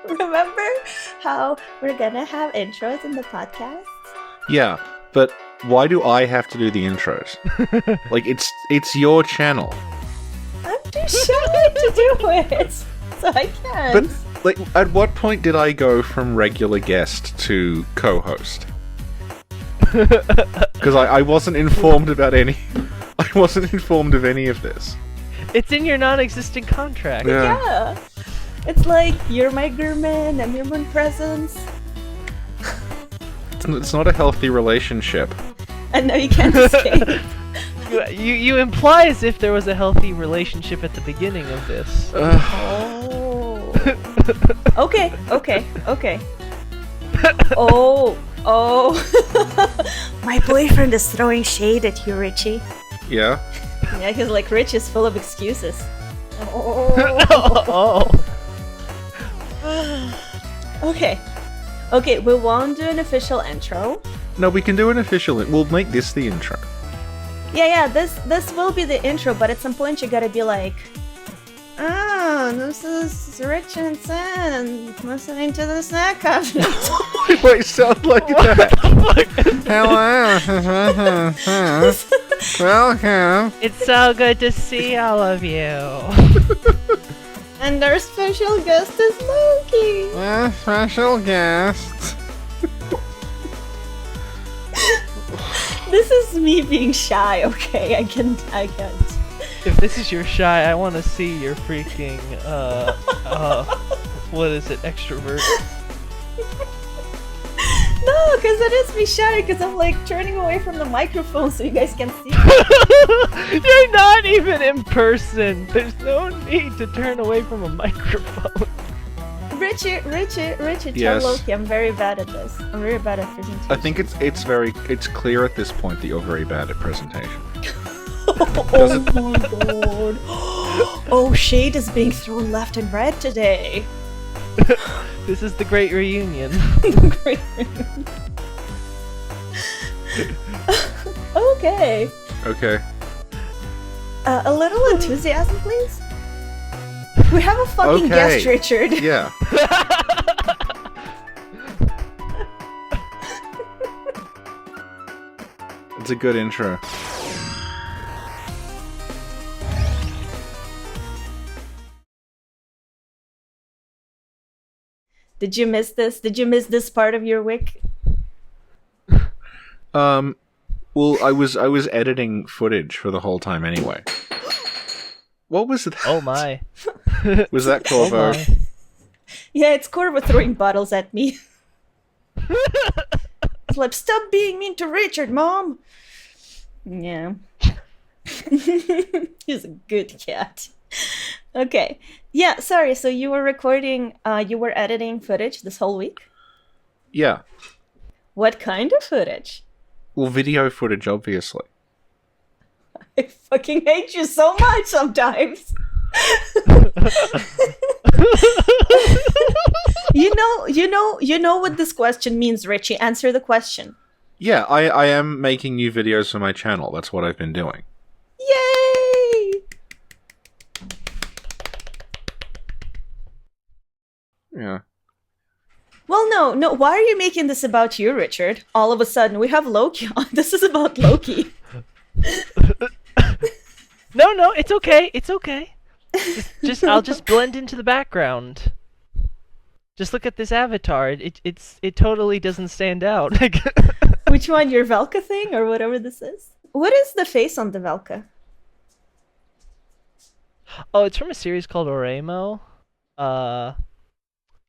Remember how we're gonna have intros in the podcast? Yeah, but why do I have to do the intros? Like, it's your channel. I'm too shy to do it, so I can't. But, like, at what point did I go from regular guest to co-host? Because I wasn't informed about any... I wasn't informed of any of this. It's in your non-existent contract. Yeah. It's like, you're my gourmet, I'm your moon presence. It's not a healthy relationship. And now you can't escape. You imply as if there was a healthy relationship at the beginning of this. Oh. Okay. Oh. My boyfriend is throwing shade at you, Richie. Yeah? Yeah, he's like, Rich is full of excuses. Oh. Okay, we won't do an official intro. No, we can do an official... We'll make this the intro. Yeah, this will be the intro, but at some point you gotta be like, this is Rich and Sin listening to the snack cabinet. Wait, sound like that. Hello. Welcome. It's so good to see all of you. And our special guest is Lokey. Special guest. This is me being shy, okay? I can't. If this is your shy, I want to see your freaking, what is it, extrovert? No, because it is me shy, because I'm like turning away from the microphone so you guys can see. You're not even in person. There's no need to turn away from a microphone. Richie, Yes. tell Lokey, I'm very bad at this. I'm very bad at presentation. I think it's clear at this point that you're very bad at presentation. Oh my god. Oh, shade is being thrown left and right today. This is the great reunion. Great reunion. Okay. Okay. A little enthusiasm, please. We have a fucking guest, Richard. Yeah. It's a good intro. Did you miss this? Did you miss this part of your week? Well, I was editing footage for the whole time anyway. What was that? Oh my. Was that Corvo? Oh my. Yeah, it's Corvo throwing bottles at me. It's like, stop being mean to Richard, Mom! Yeah. He's a good cat. Okay. Yeah, sorry, so you were recording, you were editing footage this whole week? Yeah. What kind of footage? Well, video footage, obviously. I fucking hate you so much sometimes! You know what this question means, Richie. Answer the question. Yeah, I am making new videos for my channel. That's what I've been doing. Yay! Yeah. Well, no. Why are you making this about you, Richard? All of a sudden, we have Lokey on. This is about Lokey. No, it's okay. It's okay. I'll just blend into the background. Just look at this avatar. It totally doesn't stand out. Which one? Your Velka thing or whatever this is? What is the face on the Velka? Oh, it's from a series called Oremo.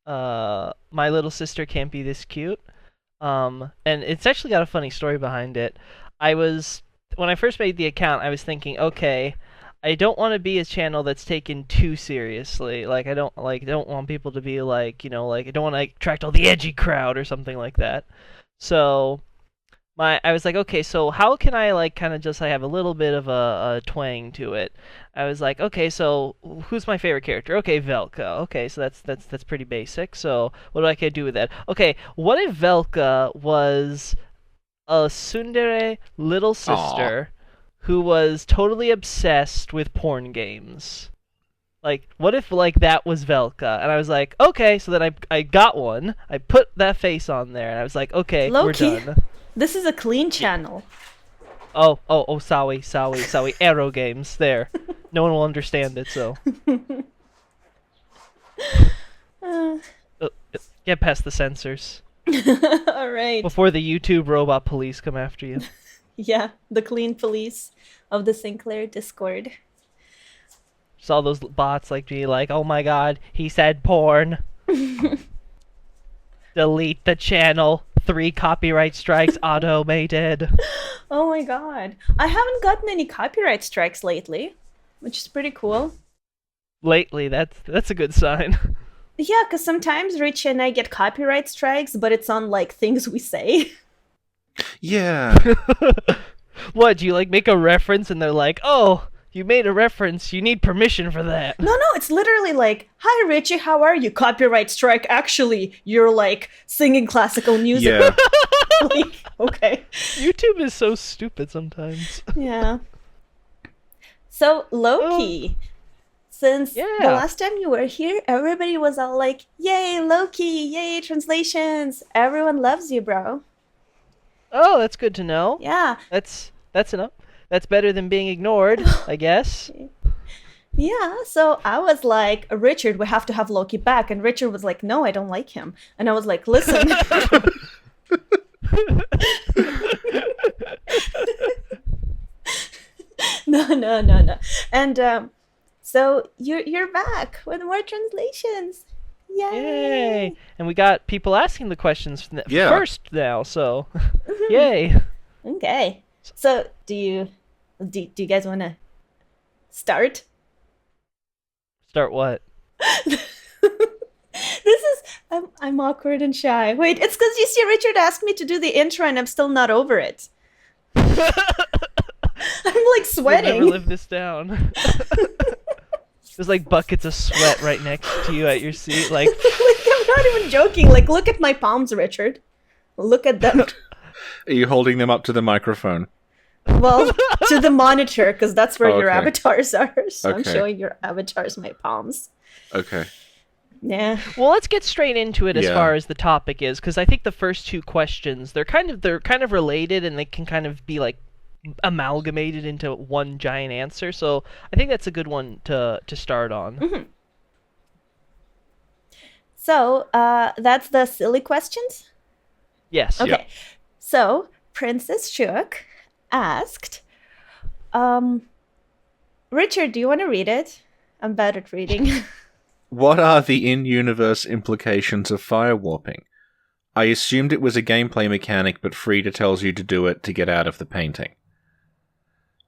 My Little Sister Can't Be This Cute. And it's actually got a funny story behind it. When I first made the account, I was thinking, okay, I don't want to be a channel that's taken too seriously. Like I don't want people to be like, I don't want to attract all the edgy crowd or something like that. So I was like, okay, so how can I kind of just have a little bit of a twang to it? I was like, okay, so who's my favorite character? Okay, Velka. Okay, so that's pretty basic. So what do I can do with that? Okay, what if Velka was a tsundere little sister who was totally obsessed with porn games? Like, what if, like, that was Velka? And I was like, okay, so then I got one. I put that face on there, and I was like, okay, we're Lokey, done. this is a clean channel. Oh, sorry. Arrow games, there. No one will understand it, so. Get past the censors. Alright. Before the YouTube robot police come after you. Yeah, the clean police of the Sinclair Discord. Just all those bots like me, like, oh my god, he said porn. Delete the channel. 3 copyright strikes automated. Oh my god. I haven't gotten any copyright strikes lately, which is pretty cool. Lately, that's a good sign. Yeah, because sometimes Richie and I get copyright strikes, but it's on, like, things we say. Yeah. What, do you, like, make a reference and they're like, oh, you made a reference, you need permission for that. No, it's literally like, hi Richie, how are you? Copyright strike. Actually, you're, like, singing classical music. Yeah. Like, okay. YouTube is so stupid sometimes. Yeah. So, Lokey. Since the last time you were here, everybody was all like, yay, Lokey, yay, translations. Everyone loves you, bro. Oh, that's good to know. Yeah. That's enough. That's better than being ignored, I guess. Yeah, so I was like, Richard, we have to have Lokey back. And Richard was like, no, I don't like him. And I was like, listen. No. And so you're back with more translations. Yay! And we got people asking the questions first now, so yay. Okay. So do you guys want to start? Start what? I'm awkward and shy. Wait, it's because you see Richard asked me to do the intro and I'm still not over it. I'm like sweating. You'll never live this down. There's like buckets of sweat right next to you at your seat. Like I'm not even joking. Like, look at my palms, Richard. Look at them. Are you holding them up to the microphone? Well, to the monitor, because that's where your avatars are. So Okay. I'm showing your avatars my palms. Okay. Yeah. Well, let's get straight into it as far as the topic is, because I think the first 2 questions they're kind of related, and they can kind of be like amalgamated into one giant answer. So I think that's a good one to start on. Mm-hmm. So that's the silly questions. Yes. Okay. Yep. So Princess Shook asked, Richard, do you want to read it? I'm bad at reading. What are the in-universe implications of fire warping? I assumed it was a gameplay mechanic, but Frida tells you to do it to get out of the painting.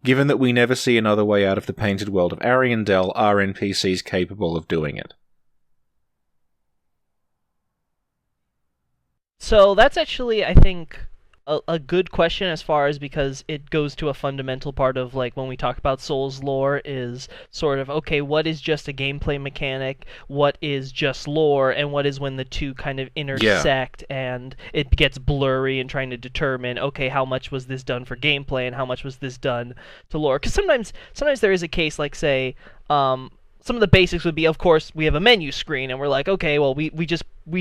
Given that we never see another way out of the painted world of Ariandel, are NPCs capable of doing it? So that's actually, I think, a good question as far as because it goes to a fundamental part of like when we talk about Souls lore is sort of, okay, what is just a gameplay mechanic, what is just lore, and what is when the two kind of intersect and it gets blurry and trying to determine, okay, how much was this done for gameplay and how much was this done to lore? Because sometimes there is a case like, say, some of the basics would be, of course, we have a menu screen, and we're like, okay, well, we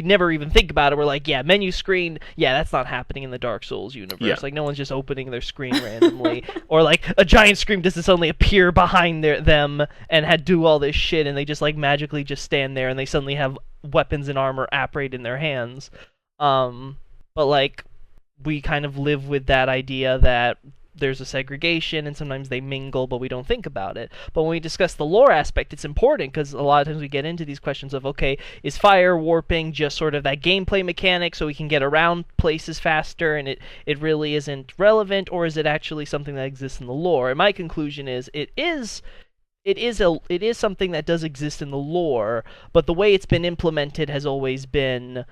never even think about it. We're like, yeah, menu screen, yeah, that's not happening in the Dark Souls universe. Yeah. Like, no one's just opening their screen randomly. Or, like, a giant screen doesn't suddenly appear behind them and do all this shit, and they just, like, magically just stand there, and they suddenly have weapons and armor apparate in their hands. But, like, we kind of live with that idea that there's a segregation, and sometimes they mingle, but we don't think about it. But when we discuss the lore aspect, it's important, because a lot of times we get into these questions of, okay, is fire warping just sort of that gameplay mechanic so we can get around places faster, and it really isn't relevant, or is it actually something that exists in the lore? And my conclusion is, it is something that does exist in the lore, but the way it's been implemented has always been,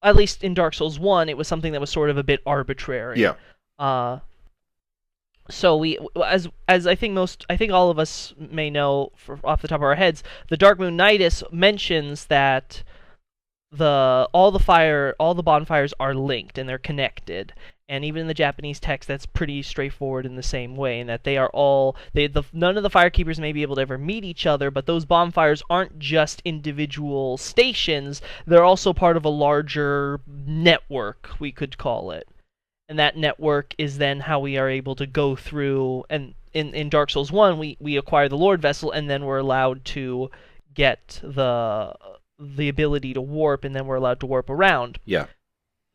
at least in Dark Souls 1, it was something that was sort of a bit arbitrary. Yeah. So we, as I think all of us may know off the top of our heads, the Dark Moon Nidus mentions that all the bonfires are linked and they're connected, And even in the Japanese text, that's pretty straightforward in the same way, in that they are all none of the firekeepers may be able to ever meet each other, but those bonfires aren't just individual stations; they're also part of a larger network, we could call it. And that network is then how we are able to go through. And in Dark Souls 1, we acquire the Lord Vessel, and then we're allowed to get the ability to warp, and then we're allowed to warp around. Yeah.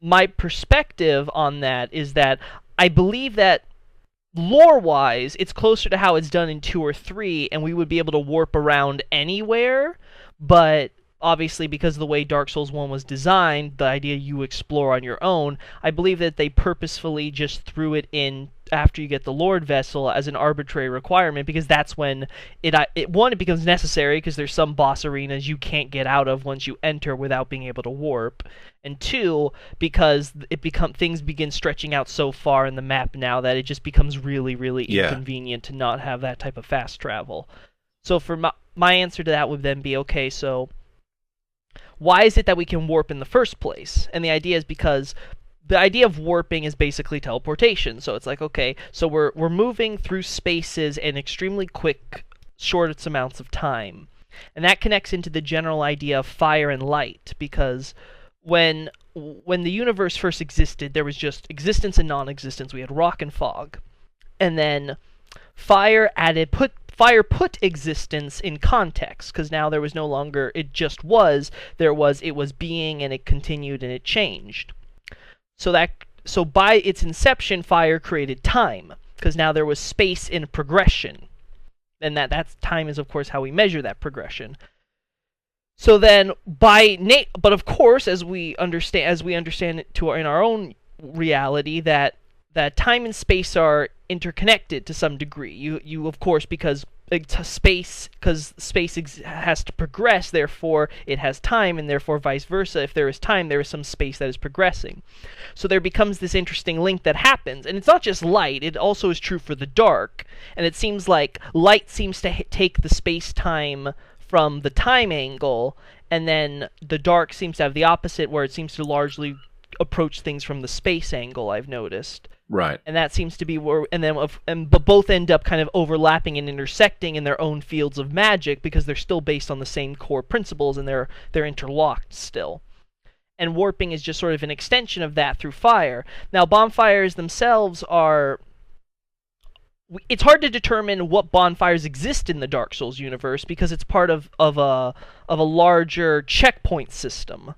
My perspective on that is that I believe that lore-wise, it's closer to how it's done in 2 or 3, and we would be able to warp around anywhere, but obviously because of the way Dark Souls 1 was designed, the idea you explore on your own, I believe that they purposefully just threw it in after you get the Lord Vessel as an arbitrary requirement, because that's when it becomes necessary, because there's some boss arenas you can't get out of once you enter without being able to warp, and 2, because things begin stretching out so far in the map now that it just becomes really, really inconvenient to not have that type of fast travel. So for my answer to that would then be, okay, so why is it that we can warp in the first place? And the idea is because the idea of warping is basically teleportation. So it's like, okay, so we're moving through spaces in extremely quick, short amounts of time. And that connects into the general idea of fire and light, because when the universe first existed, there was just existence and non-existence. We had rock and fog. And then fire put existence in context, because now there was no longer it just was, it was being, and it continued and it changed. So by its inception, fire created time, because now there was space in progression. And that's time is of course how we measure that progression. So then but of course, as we understand it in our own reality, that time and space are interconnected to some degree. You of course, because space has to progress, therefore it has time, and therefore vice versa. If there is time, there is some space that is progressing. So there becomes this interesting link that happens, and it's not just light, it also is true for the dark. And it seems like light seems to take the space-time from the time angle, and then the dark seems to have the opposite, where it seems to largely approach things from the space angle, I've noticed. Right. And that seems to be where, but both end up kind of overlapping and intersecting in their own fields of magic, because they're still based on the same core principles, and they're interlocked still. And warping is just sort of an extension of that through fire. Now, bonfires themselves are... It's hard to determine what bonfires exist in the Dark Souls universe, because it's part of a larger checkpoint system.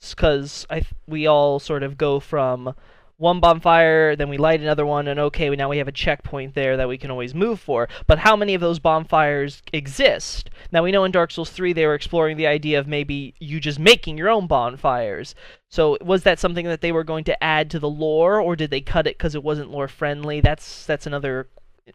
Because we all sort of go from one bonfire, then we light another one, and okay, now we have a checkpoint there that we can always move for. But how many of those bonfires exist? Now, we know in Dark Souls 3 they were exploring the idea of maybe you just making your own bonfires. So was that something that they were going to add to the lore, or did they cut it because it wasn't lore-friendly? That's another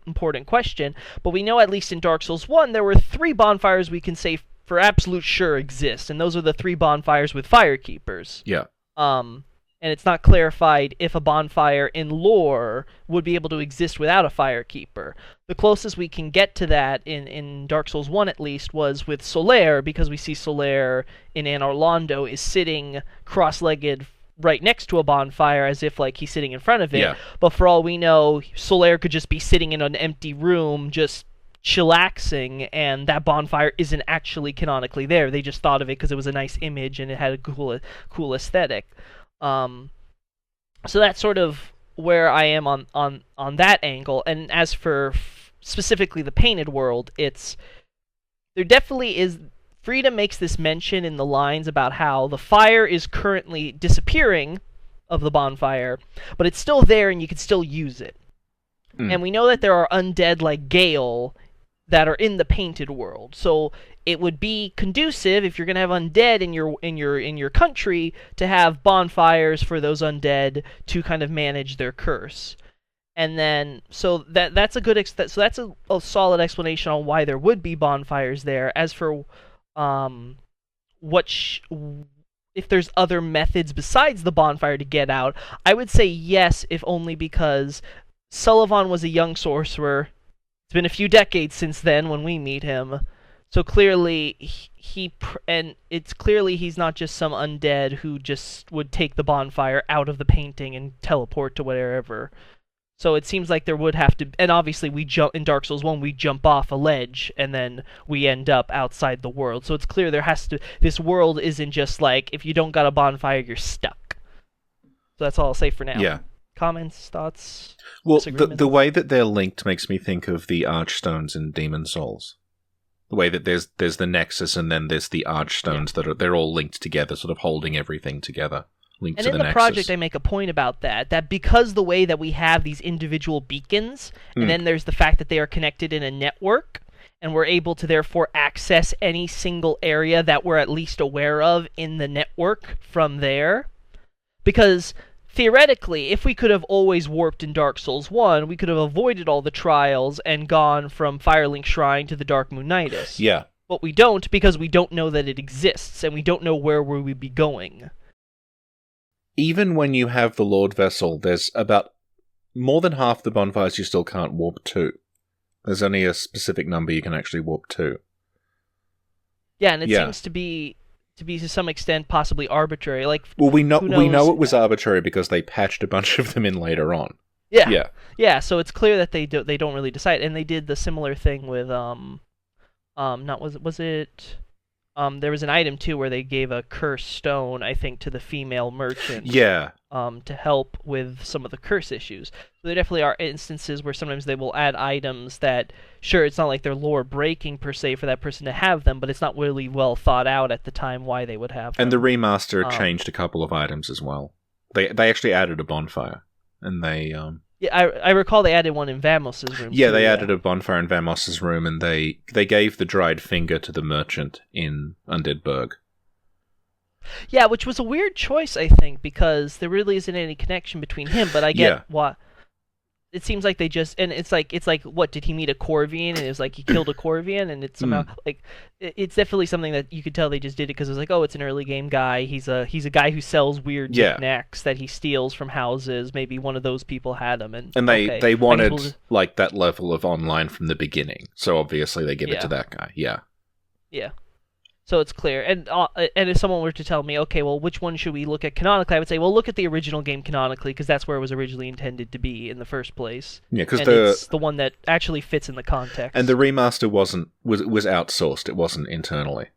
important question. But we know, at least in Dark Souls 1, there were 3 bonfires we can say for absolute sure exist, and those are the 3 bonfires with firekeepers. Yeah. And it's not clarified if a bonfire in lore would be able to exist without a firekeeper. The closest we can get to that, in Dark Souls 1 at least, was with Soulsborne, because we see Soulsborne in Anor Londo is sitting cross-legged right next to a bonfire, as if like he's sitting in front of it. Yeah. But for all we know, Soulsborne could just be sitting in an empty room, just chillaxing, and that bonfire isn't actually canonically there. They just thought of it because it was a nice image and it had a cool aesthetic. So that's sort of where I am on that angle. And as for specifically the painted world, there definitely is... Frida makes this mention in the lines about how the fire is currently disappearing of the bonfire, but it's still there and you can still use it. And we know that there are undead like Gale that are in the painted world. So it would be conducive, if you're going to have undead in your country, to have bonfires for those undead to kind of manage their curse. And then so that's a good so that's a solid explanation on why there would be bonfires there. As for if there's other methods besides the bonfire to get out, I would say yes, if only because Sullivan was a young sorcerer. It's been a few decades since then when we meet him. So clearly, and it's clearly he's not just some undead who just would take the bonfire out of the painting and teleport to wherever. So it seems like there would have to, and obviously in Dark Souls 1, we jump off a ledge, and then we end up outside the world. So it's clear this world isn't just like, if you don't got a bonfire, you're stuck. So that's all I'll say for now. Yeah. Comments, thoughts? Well, the way that they're linked makes me think of the Archstones in Demon Souls. The way that there's the Nexus, and then there's the Archstones that they're all linked together, sort of holding everything together. And in the project, I make a point about that because the way that we have these individual beacons, and then there's the fact that they are connected in a network, and we're able to therefore access any single area that we're at least aware of in the network from there. Because theoretically, if we could have always warped in Dark Souls 1, we could have avoided all the trials and gone from Firelink Shrine to the Dark Moon Nidus. Yeah. But we don't, because we don't know that it exists, and we don't know where we would be going. Even when you have the Lord Vessel, there's about more than half the bonfires you still can't warp to. There's only a specific number you can actually warp to. Yeah, and it seems to be to some extent possibly arbitrary. Like, well, we know it was arbitrary because they patched a bunch of them in later on. Yeah. So it's clear that they don't really decide, and they did the similar thing with there was an item too where they gave a cursed stone, I think, to the female merchant. Yeah. To help with some of the curse issues. So there definitely are instances where sometimes they will add items that, sure, it's not like they're lore breaking per se for that person to have them, but it's not really well thought out at the time why they would have them. And the remaster changed a couple of items as well. They actually added a bonfire, and they Yeah, I recall they added one in Vamos's room. Yeah, they added a bonfire in Vamos's room, and they gave the dried finger to the merchant in Undead Burg. Yeah, which was a weird choice, I think, because there really isn't any connection between him, but I get why. It seems like they just, and it's like, what, did he meet a Corvian, and it was like he killed a Corvian, and it's somehow, like, it's definitely something that you could tell they just did it because it was like, oh, it's an early game guy, he's a guy who sells weird knickknacks that he steals from houses, maybe one of those people had them, and they wanted, like, that level of online from the beginning, so obviously they give it to that guy, Yeah. So it's clear, and if someone were to tell me, okay, well, which one should we look at canonically, I would say, well, look at the original game canonically, because that's where it was originally intended to be in the first place. Yeah, because it's the one that actually fits in the context. And the remaster was outsourced; it wasn't internally.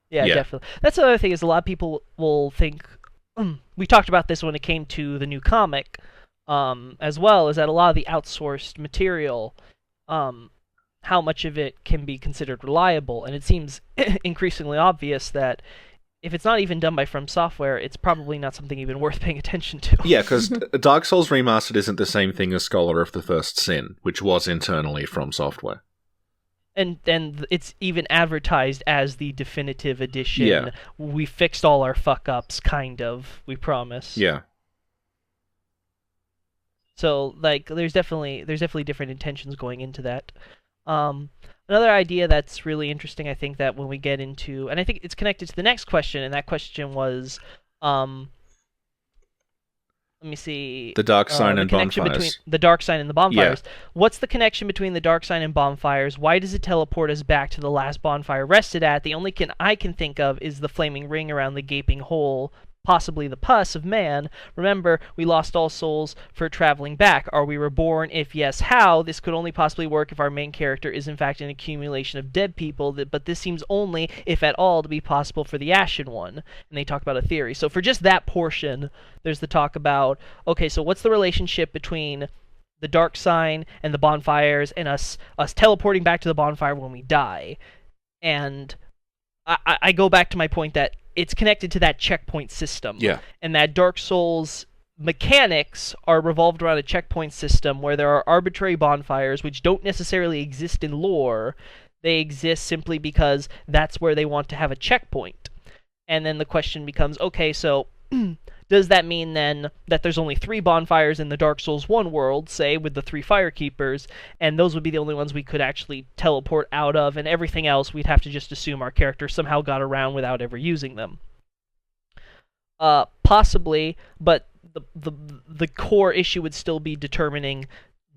Yeah, definitely. That's the other thing is a lot of people will think. We talked about this when it came to the new comic, as well, is that a lot of the outsourced material. How much of it can be considered reliable, and it seems increasingly obvious that if it's not even done by From Software, it's probably not something even worth paying attention to. Yeah, because Dark Souls Remastered isn't the same thing as Scholar of the First Sin, which was internally From Software. And it's even advertised as the definitive edition. Yeah. We fixed all our fuck-ups, kind of, we promise. Yeah. So, like, there's definitely different intentions going into that. Another idea that's really interesting, I think, that when we get into, and I think it's connected to the next question, and that question was, let me see. The Dark Sign and Bonfires. Between the Dark Sign and the Bonfires. Yeah. What's the connection between the Dark Sign and Bonfires? Why does it teleport us back to the last bonfire rested at? The only I can think of is the flaming ring around the gaping hole, possibly the pus of man. Remember, we lost all souls for traveling back. Are we reborn? If yes, how? This could only possibly work if our main character is in fact an accumulation of dead people, but this seems only, if at all, to be possible for the Ashen One. And they talk about a theory. So for just that portion, there's the talk about, okay, so what's the relationship between the Dark Sign and the Bonfires and us teleporting back to the bonfire when we die? And I go back to my point that it's connected to that checkpoint system. Yeah. And that Dark Souls mechanics are revolved around a checkpoint system where there are arbitrary bonfires which don't necessarily exist in lore. They exist simply because that's where they want to have a checkpoint. And then the question becomes, okay, so does that mean then that there's only 3 bonfires in the Dark Souls 1 world, say, with the 3 Firekeepers, and those would be the only ones we could actually teleport out of, and everything else we'd have to just assume our character somehow got around without ever using them? Possibly, but the core issue would still be determining,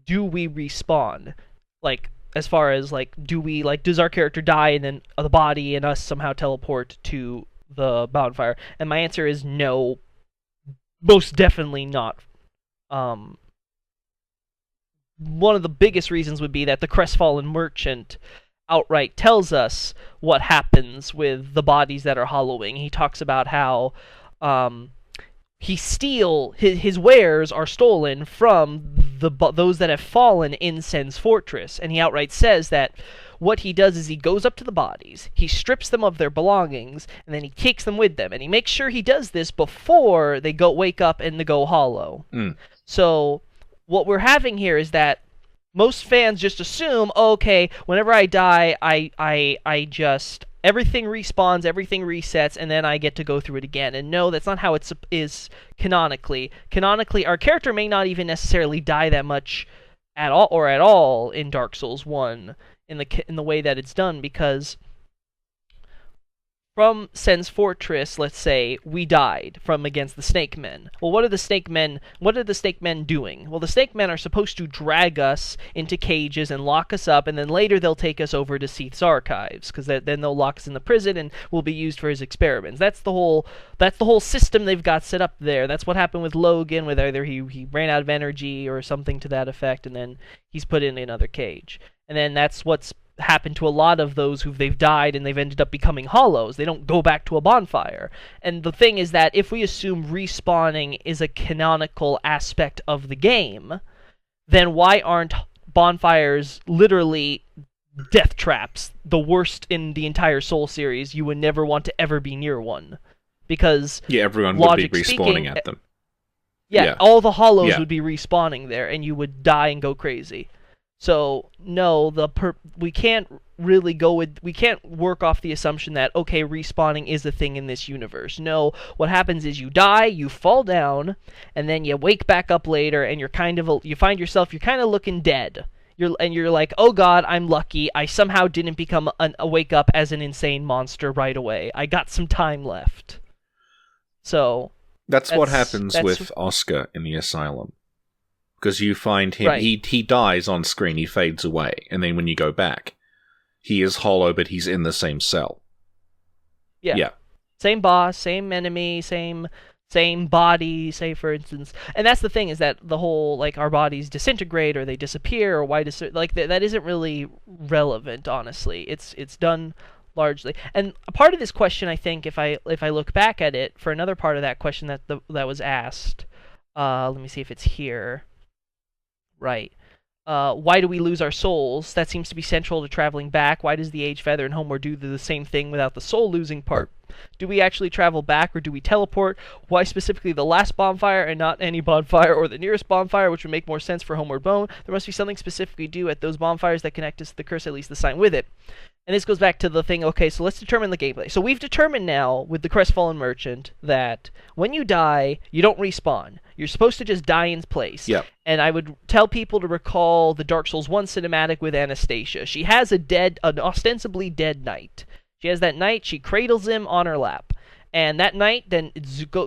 do we respawn? Like, as far as like, does our character die and then the body and us somehow teleport to the bonfire? And my answer is no, most definitely not. One of the biggest reasons would be that the crestfallen merchant outright tells us what happens with the bodies that are hollowing. He talks about how his wares are stolen from those that have fallen in Sen's fortress, and he outright says that what he does is he goes up to the bodies, he strips them of their belongings, and then he takes them with them, and he makes sure he does this before they wake up and go hollow. So what we're having here is that most fans just assume, okay, whenever I die, I just everything respawns, everything resets, and then I get to go through it again. And no, that's not how it is canonically. Canonically, our character may not even necessarily die that much at all in Dark Souls 1 in the way that it's done, because from Sen's fortress, let's say, we died from against the Snake Men. Well, what are the Snake Men doing? Well, the Snake Men are supposed to drag us into cages and lock us up, and then later they'll take us over to Seathe's archives, because then they'll lock us in the prison and we'll be used for his experiments. That's the whole system they've got set up there. That's what happened with Logan, with either he ran out of energy or something to that effect, and then he's put in another cage. And then that's what's happened to a lot of those they've died and they've ended up becoming hollows. They don't go back to a bonfire. And the thing is that if we assume respawning is a canonical aspect of the game, then why aren't bonfires literally death traps, the worst in the entire Soul series? You would never want to ever be near one. Because everyone would be respawning at them. Yeah, all the hollows would be respawning there, and you would die and go crazy. So no, we can't work off the assumption that, okay, respawning is a thing in this universe. No, what happens is you die, you fall down, and then you wake back up later, and you're kind of looking dead. You're like, oh god, I'm lucky. I somehow didn't wake up as an insane monster right away. I got some time left. So that's what happens with Oscar in the asylum. Because you find him, he dies on screen, he fades away, and then when you go back, he is hollow, but he's in the same cell. Yeah. Same boss, same enemy, same body, say for instance. And that's the thing, is that the whole, like, our bodies disintegrate, or they disappear, or why that isn't really relevant, honestly. It's done largely. And a part of this question, I think, if I look back at it, for another part of that question that was asked, let me see if it's here. Right. Why do we lose our souls? That seems to be central to traveling back. Why does the Age Feather and Homeward do the same thing without the soul losing part? Do we actually travel back, or do we teleport? Why specifically the last bonfire and not any bonfire or the nearest bonfire, which would make more sense for Homeward Bone? There must be something specific we do at those bonfires that connect us to the curse, at least the sign with it. And this goes back to the thing, okay, so let's determine the gameplay. So we've determined now, with the Crestfallen Merchant, that when you die, you don't respawn. You're supposed to just die in place. Yep. And I would tell people to recall the Dark Souls 1 cinematic with Anastasia. She has an ostensibly dead knight. She has that knight, she cradles him on her lap. And that knight then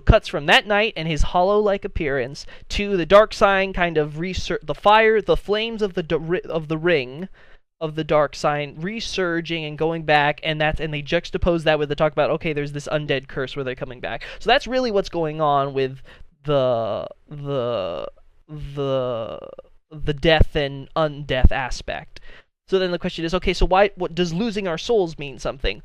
cuts from that knight and his hollow-like appearance to the dark sign kind of the flames of the ring of the dark sign resurging and going back, and they juxtapose that with the talk about, okay, there's this undead curse where they're coming back. So that's really what's going on with the death and undeath aspect. So then the question is, okay, so what does losing our souls mean something?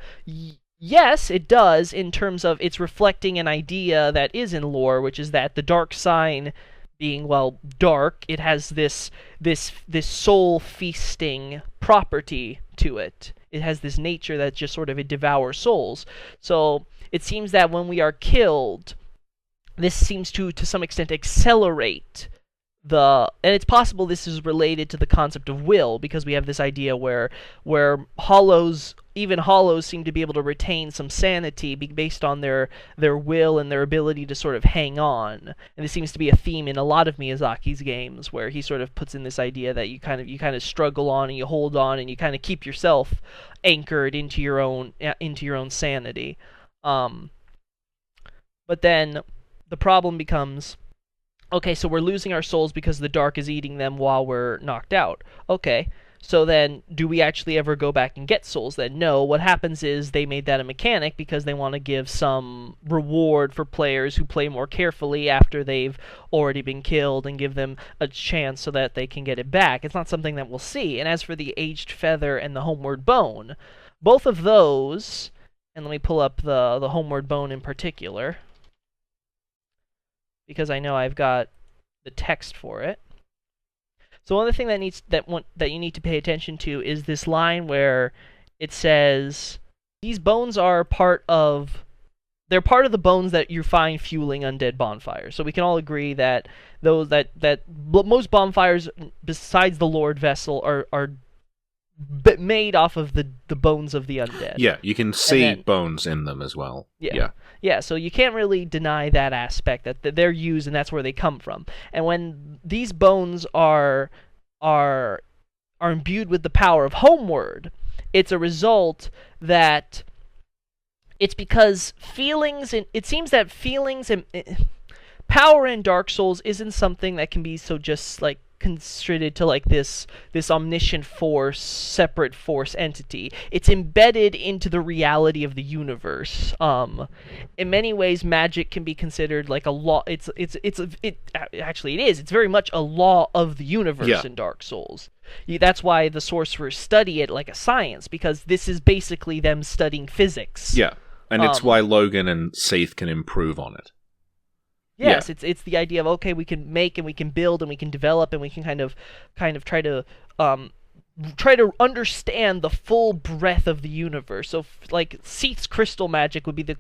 Yes, it does, in terms of it's reflecting an idea that is in lore, which is that the dark sign being, well, dark, it has this soul feasting property to it. It has this nature that just sort of it devours souls. So it seems that when we are killed, this seems to some extent accelerate and it's possible this is related to the concept of will, because we have this idea where even hollows seem to be able to retain some sanity based on their will and their ability to sort of hang on. And this seems to be a theme in a lot of Miyazaki's games, where he sort of puts in this idea that you kind of struggle on and you hold on and you kind of keep yourself anchored into your own sanity. But then the problem becomes, okay, so we're losing our souls because the dark is eating them while we're knocked out. Okay, So then, do we actually ever go back and get souls then? No, what happens is they made that a mechanic because they want to give some reward for players who play more carefully after they've already been killed and give them a chance so that they can get it back. It's not something that we'll see. And as for the Aged Feather and the Homeward Bone, both of those, and let me pull up the Homeward Bone in particular, because I know I've got the text for it. So one of the things that you need to pay attention to is this line where it says these bones are they're part of the bones that you find fueling undead bonfires. So we can all agree that most bonfires besides the Lord Vessel are made off of the bones of the undead. Yeah, you can see bones in them as well. Yeah, so you can't really deny that aspect, that they're used and that's where they come from. And when these bones are imbued with the power of Homeward, it's a result that it's because it seems that feelings and power in Dark Souls isn't something that can be so just like constricted to like this omniscient force, separate force entity. It's embedded into the reality of the universe. In many ways, magic can be considered like a law. Actually, it is. It's very much a law of the universe in Dark Souls. That's why the sorcerers study it like a science, because this is basically them studying physics. Yeah, and it's why Logan and Seathe can improve on it. Yes, it's the idea of, okay, we can make and we can build and we can develop and we can kind of try to understand the full breadth of the universe. So like Seathe's crystal magic would be the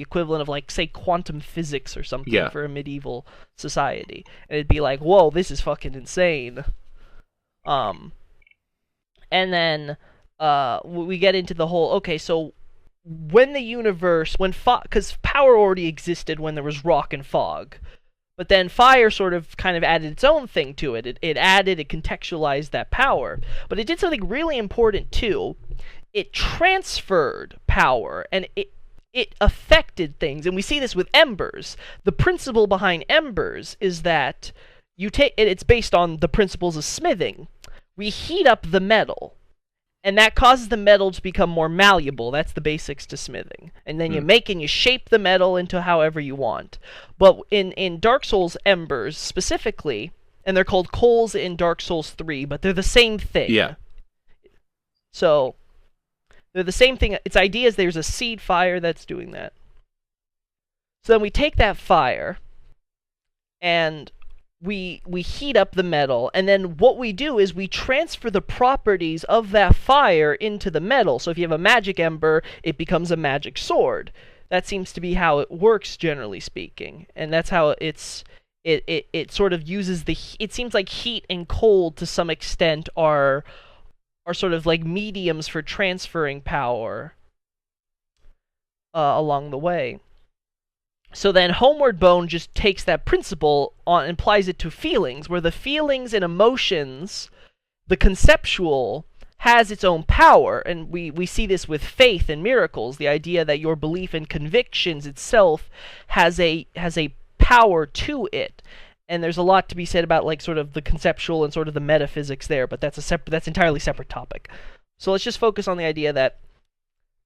equivalent of like, say, quantum physics or something for a medieval society. And it'd be like, whoa, this is fucking insane. And then we get into the whole, okay, so when the universe, because power already existed when there was rock and fog, but then fire sort of kind of added its own thing to it. It contextualized that power, but it did something really important too. It transferred power, and it affected things, and we see this with embers. The principle behind embers is that it's based on the principles of smithing. We heat up the metal, and that causes the metal to become more malleable. That's the basics to smithing. And then you shape the metal into however you want. But in Dark Souls embers specifically, and they're called coals in Dark Souls 3, but they're the same thing. Yeah. So, they're the same thing. Its idea is there's a seed fire that's doing that. So then we take that fire, and we heat up the metal, and then what we do is we transfer the properties of that fire into the metal. So if you have a magic ember, it becomes a magic sword. That seems to be how it works, generally speaking, and that's how it sort of uses it seems like heat and cold to some extent are sort of like mediums for transferring power along the way. So then Homeward Bone just takes that principle and applies it to feelings, where the feelings and emotions, the conceptual, has its own power. And we see this with faith and miracles, the idea that your belief and convictions itself has a power to it. And there's a lot to be said about like sort of the conceptual and sort of the metaphysics there, but that's entirely separate topic. So let's just focus on the idea that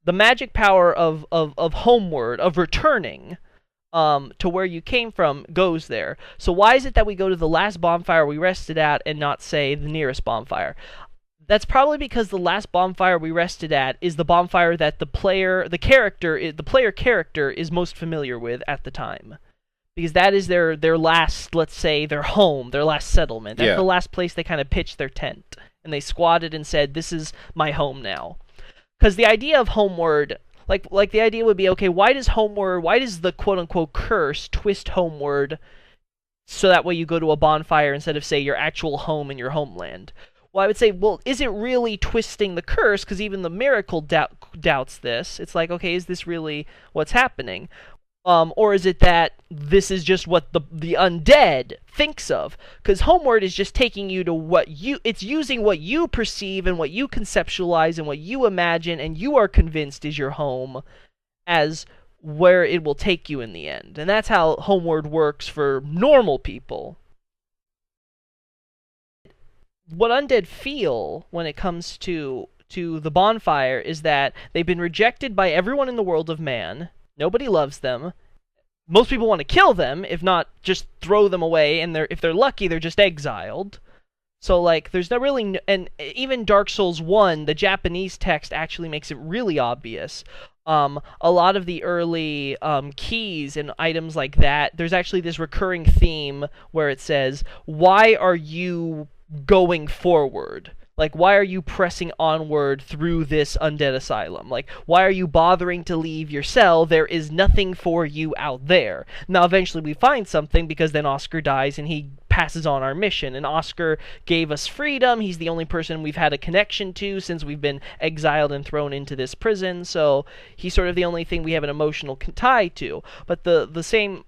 the magic power of Homeward, of returning to where you came from, goes there. So why is it that we go to the last bonfire we rested at and not, say, the nearest bonfire? That's probably because the last bonfire we rested at is the bonfire that the player character is most familiar with at the time. Because that is their last, let's say, their home, their last settlement. That's the last place they kind of pitched their tent. And they squatted and said, this is my home now. Because the idea of Homeward, like the idea would be, okay, why does the quote-unquote curse twist Homeward so that way you go to a bonfire instead of, say, your actual home in your homeland? Well, I would say, well, is it really twisting the curse? Because even the miracle doubts this. It's like, okay, is this really what's happening? Or is it that this is just what the undead thinks of? Because Homeward is just taking you to it's using what you perceive and what you conceptualize and what you imagine and you are convinced is your home as where it will take you in the end. And that's how Homeward works for normal people. what undead feel when it comes to the bonfire is that they've been rejected by everyone in the world of man. Nobody loves them. Most people want to kill them, if not just throw them away, and if they're lucky, they're just exiled. So, like, there's no really... And even Dark Souls 1, the Japanese text actually makes it really obvious. A lot of the early keys and items like that, there's actually this recurring theme where it says, why are you going forward? Like, why are you pressing onward through this undead asylum? Like, why are you bothering to leave your cell? There is nothing for you out there. Now, eventually we find something, because then Oscar dies and he passes on our mission. And Oscar gave us freedom. He's the only person we've had a connection to since we've been exiled and thrown into this prison. So he's sort of the only thing we have an emotional tie to. But the same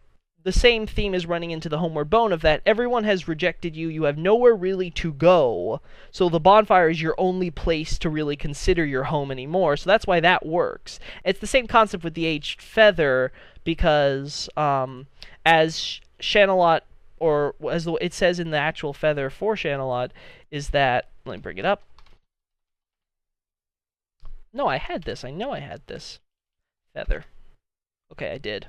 theme is running into the Homeward Bone of that everyone has rejected you, you have nowhere really to go, so the bonfire is your only place to really consider your home anymore, so that's why that works. It's the same concept with the aged feather, because as Shanalot, or as it says in the actual feather for Shanalot, is that, let me bring it up. No, I had this. I know I had this. Feather. Okay, I did.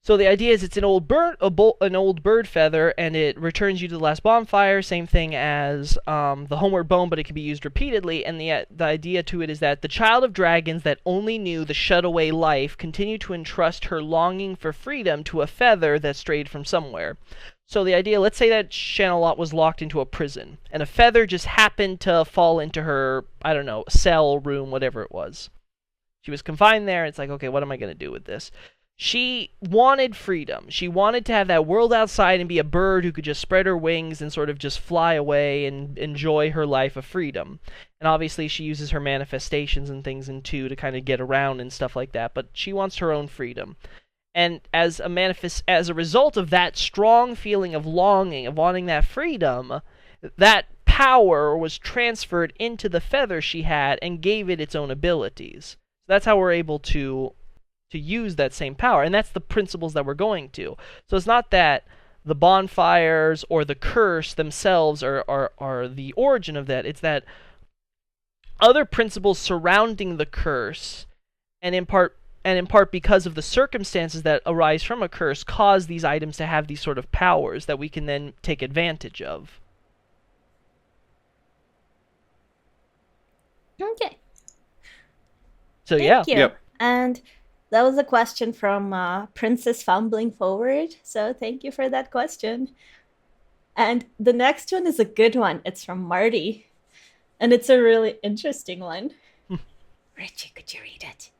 So the idea is it's an old bird feather, and it returns you to the last bonfire. Same thing as the Homeward Bone, but it can be used repeatedly. And the idea to it is that the child of dragons that only knew the shut-away life continue to entrust her longing for freedom to a feather that strayed from somewhere. So the idea, let's say that Shanalot was locked into a prison, and a feather just happened to fall into her, I don't know, cell, room, whatever it was. She was confined there. It's like, okay, what am I going to do with this? She wanted freedom. She wanted to have that world outside and be a bird who could just spread her wings and sort of just fly away and enjoy her life of freedom. And obviously she uses her manifestations and things in 2 to kind of get around and stuff like that, but she wants her own freedom. And as a result of that strong feeling of longing, of wanting that freedom, that power was transferred into the feather she had and gave it its own abilities. So that's how we're able to use that same power, and that's the principles that we're going to. So it's not that the bonfires or the curse themselves are the origin of that. It's that other principles surrounding the curse, and in part because of the circumstances that arise from a curse, cause these items to have these sort of powers that we can then take advantage of. Okay. So Thank you. Yep. And that was a question from Princess Fumbling Forward, so thank you for that question. And the next one is a good one. It's from Marty, and it's a really interesting one. Richie, could you read it?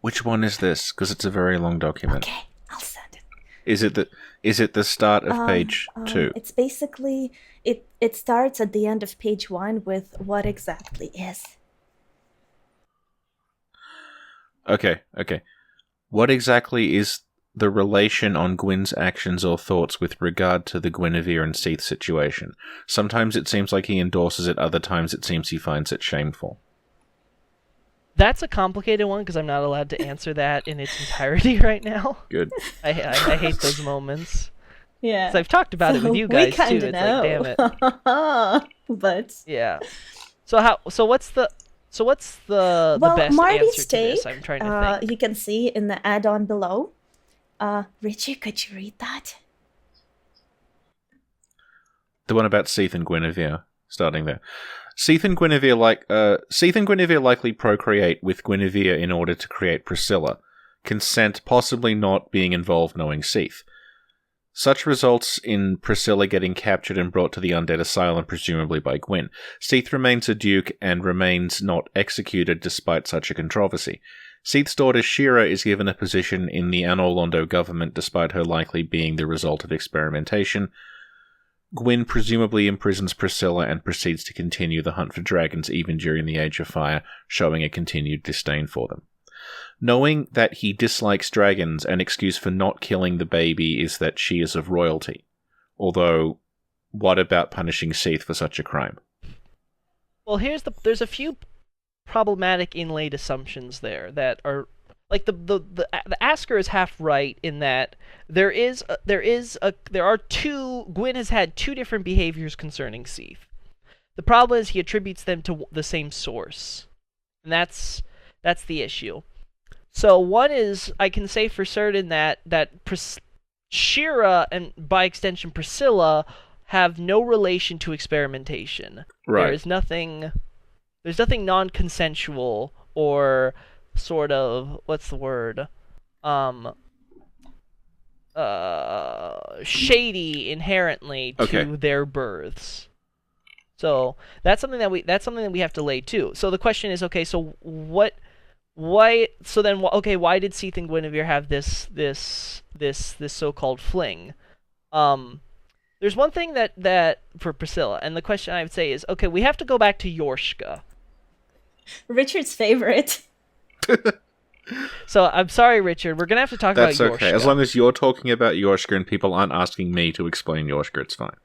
Which one is this? Because it's a very long document. Okay, I'll send it. Is it the start of page 2? It's basically, it starts at the end of page 1 with what exactly is. Okay. What exactly is the relation on Gwyn's actions or thoughts with regard to the Guinevere and Seathe situation? Sometimes it seems like he endorses it, other times it seems he finds it shameful. That's a complicated one, because I'm not allowed to answer that in its entirety right now. Good. I hate those moments. Yeah. Because I've talked about it with you guys too. It's know. like, damn it. But yeah. So what's the best Marty's answer to take, this? I'm trying to think. you can see in the add-on below. Richie, could you read that? The one about Seathe and Guinevere, starting there. Seathe and Guinevere likely procreate with Guinevere in order to create Priscilla. Consent possibly not being involved knowing Seathe. Such results in Priscilla getting captured and brought to the undead asylum, presumably by Gwyn. Seathe remains a duke and remains not executed despite such a controversy. Seathe's daughter Shira is given a position in the Anor Londo government despite her likely being the result of experimentation. Gwyn presumably imprisons Priscilla and proceeds to continue the hunt for dragons even during the Age of Fire, showing a continued disdain for them. Knowing that he dislikes dragons, an excuse for not killing the baby is that she is of royalty. Although, what about punishing Seathe for such a crime? Well, there's a few problematic inlaid assumptions there that are like the asker is half right in that there are two. Gwyn has had two different behaviors concerning Seathe. The problem is he attributes them to the same source, and that's the issue. So one is, I can say for certain that Shira and by extension Priscilla have no relation to experimentation. Right. There's nothing non-consensual or sort of, what's the word? Shady inherently to their births. So that's something that we have to lay too. So the question is, okay, so why did Seathe and Guinevere have this so-called fling? There's one thing that for Priscilla, and the question I would say is, okay, we have to go back to Yorshka. Richard's favorite. So I'm sorry, Richard. We're gonna have to talk about Yorshka. That's okay. As long as you're talking about Yorshka and people aren't asking me to explain Yorshka, it's fine.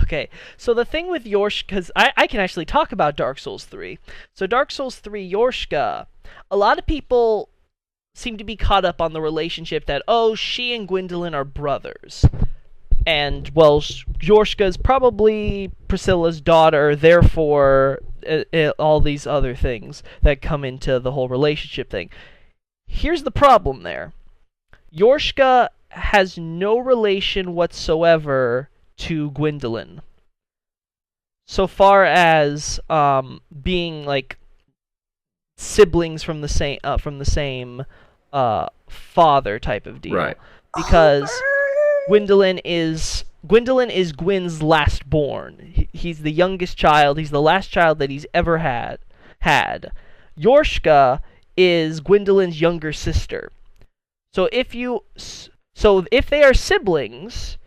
Okay, so the thing with Yorshka, because I can actually talk about Dark Souls 3. So Dark Souls 3 Yorshka, a lot of people seem to be caught up on the relationship that, oh, she and Gwendolyn are brothers. And, well, Yorshka's probably Priscilla's daughter, therefore all these other things that come into the whole relationship thing. Here's the problem there. Yorshka has no relation whatsoever to Gwendolyn, so far as being like siblings from the same father type of deal. Right. Because Gwendolyn is Gwyn's last born. He's the youngest child. He's the last child that he's ever had. Yorshka is Gwendolyn's younger sister. So if they are siblings,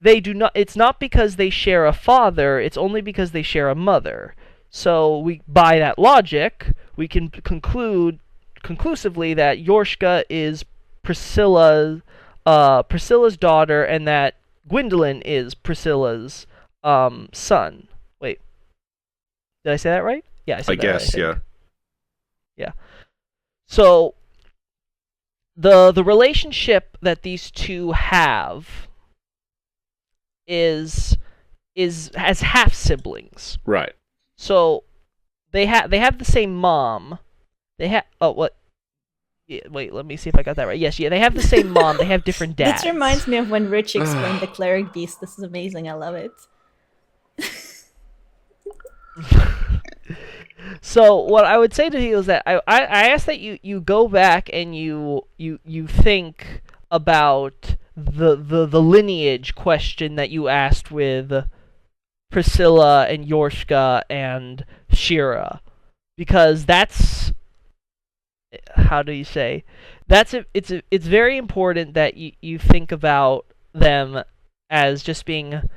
they do not. It's not because they share a father. It's only because they share a mother. So by that logic, we can conclude conclusively that Yorshka is Priscilla's daughter, and that Gwendolyn is Priscilla's son. Wait, did I say that right? Yeah, I said that guess, right, yeah. Yeah. So the relationship that these two have is as half siblings. Right. So they have the same mom. Wait, let me see if I got that right. Yes, they have the same mom. They have different dads. This reminds me of when Rich explained the cleric beast. This is amazing. I love it. So what I would say to you is that I ask that you go back and you think about the lineage question that you asked with Priscilla and Yorshka and Shira, because that's, how do you say, it's very important that you think about them as just being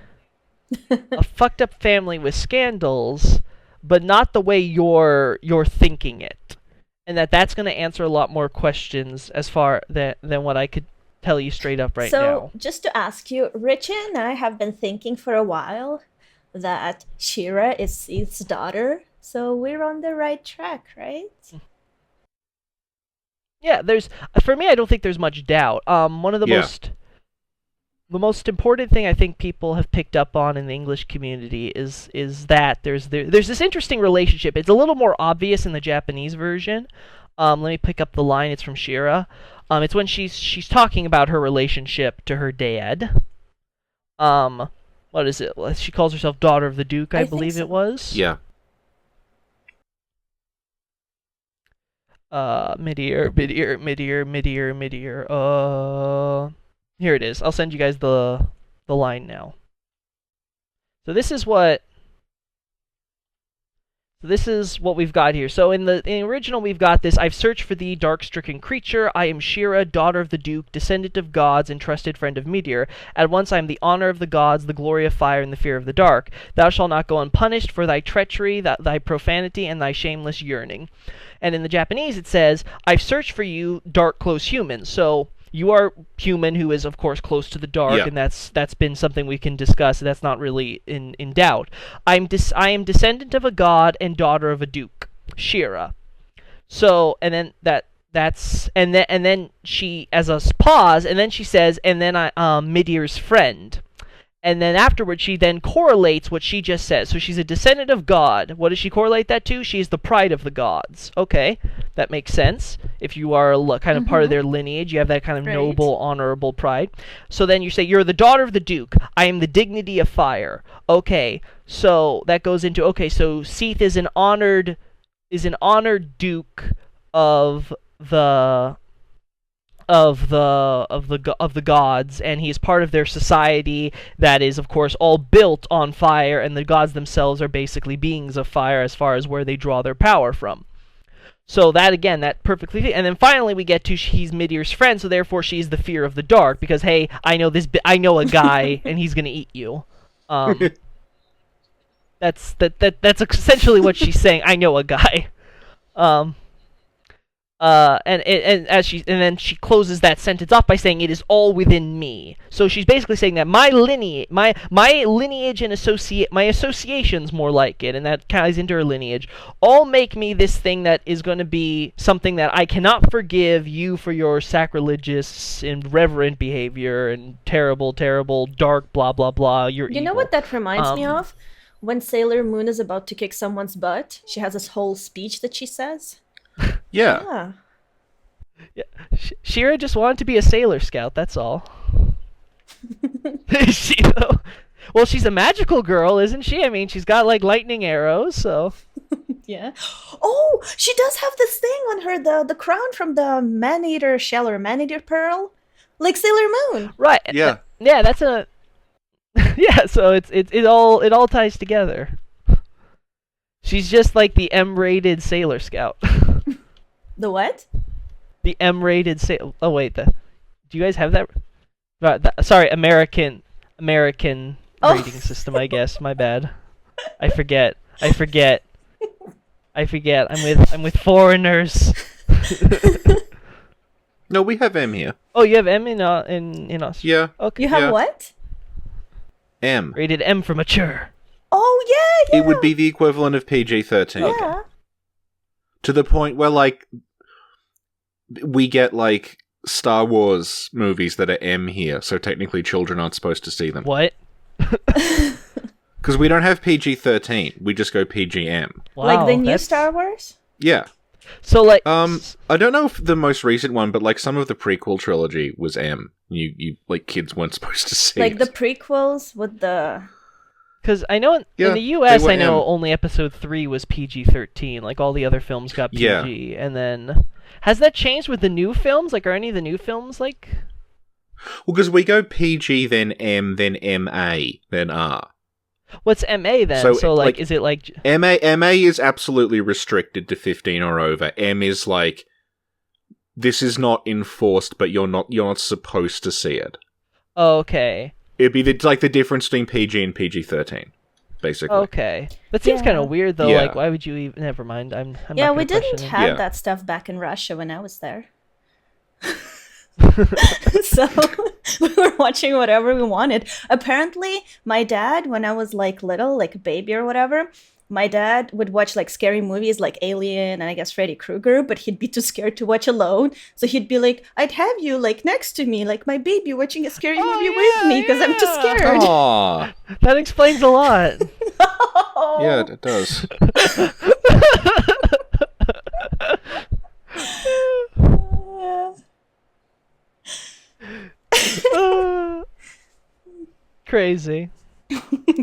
a fucked up family with scandals, but not the way you're thinking it, and that's going to answer a lot more questions as far than what I could tell you straight up right now. So just to ask you, Richie and I have been thinking for a while that Chira is Seathe's daughter, so we're on the right track, right? Yeah, for me, I don't think there's much doubt. One of the most important thing I think people have picked up on in the English community is that there's this interesting relationship. It's a little more obvious in the Japanese version. Let me pick up the line. It's from Shira. It's when she's talking about her relationship to her dad. What is it? She calls herself Daughter of the Duke, I believe it was. Yeah. Midear. Here it is. I'll send you guys the line now. So this is what we've got here. So in the original, we've got this: I've searched for thee, dark-stricken creature. I am Shira, daughter of the Duke, descendant of gods, and trusted friend of Meteor. At once I am the honor of the gods, the glory of fire, and the fear of the dark. Thou shalt not go unpunished for thy treachery, thy profanity, and thy shameless yearning. And in the Japanese, it says, I've searched for you, dark, close human. So you are human, who is, of course, close to the dark, and that's been something we can discuss. That's not really in doubt. I am descendant of a god and daughter of a duke, Shira. So, and then then she, as a pause, and then she says, and then Midir's friend. And then afterwards, she then correlates what she just said. So she's a descendant of God. What does she correlate that to? She is the pride of the gods. Okay, that makes sense. If you are kind of part of their lineage, you have that kind of noble, honorable pride. So then you say, you're the daughter of the Duke. I am the dignity of fire. Okay, so that goes into, so Siethe is an honored Duke of the gods, and he is part of their society that is, of course, all built on fire, and the gods themselves are basically beings of fire as far as where they draw their power from. So that, again, that perfectly... And then finally we get to he's Midir's friend, so therefore she's the fear of the dark, because, hey, I know a guy, and he's gonna eat you. That's essentially what she's saying. I know a guy. And then she closes that sentence off by saying, "It is all within me." So she's basically saying that my lineage and my associations, more like it, and that ties into her lineage, all make me this thing that is going to be something that I cannot forgive you for your sacrilegious, irreverent behavior and terrible, terrible, dark, blah blah blah. You're evil. You know what that reminds me of? When Sailor Moon is about to kick someone's butt, she has this whole speech that she says. Yeah. Shira just wanted to be a Sailor Scout, that's all. Is she, though? Well, she's a magical girl, isn't she? I mean, she's got, lightning arrows, so... Yeah. Oh, she does have this thing on her, the crown from the Man-Eater Shell or Man-Eater Pearl. Like Sailor Moon. Right. Yeah. Yeah, that's a... yeah, so it all ties together. She's just like the M-rated Sailor Scout. The what? The M-rated Sailor... Oh, wait, do you guys have that? Sorry, American rating system, I guess. My bad. I forget. I'm with foreigners. No, we have M here. Oh, you have M in Australia? Yeah. Okay. You have what? M. Rated M for mature. Oh, yeah. It would be the equivalent of PG-13. Yeah. To the point where, we get, Star Wars movies that are M here, so technically children aren't supposed to see them. What? Because we don't have PG-13, we just go PG-M. Wow, like the new Star Wars? Yeah. So, I don't know if the most recent one, but, some of the prequel trilogy was M. You kids weren't supposed to see Like it. the prequels with the... Because I know in the US, I know only episode 3 was PG-13. All the other films got PG. Yeah. And then... Has that changed with the new films? Are any of the new films, Well, because we go PG, then M, then MA, then R. What's MA then? So is it MA is absolutely restricted to 15 or over. M is this is not enforced, but you're not supposed to see it. Oh, okay. It'd be the difference between PG and PG-13, basically. Okay. That seems kind of weird, though. Yeah. Why would you even... Never mind. I'm yeah, not we gonna didn't question have that stuff back in Russia when I was there. it. So we were watching whatever we wanted. Apparently, my dad, when I was little, a baby or whatever, my dad would watch scary movies like Alien and I guess Freddy Krueger, but he'd be too scared to watch alone. So he'd be like, "I'd have you next to me, like my baby watching a scary movie with me because I'm too scared." Aww. That explains a lot. Yeah, it does. Crazy.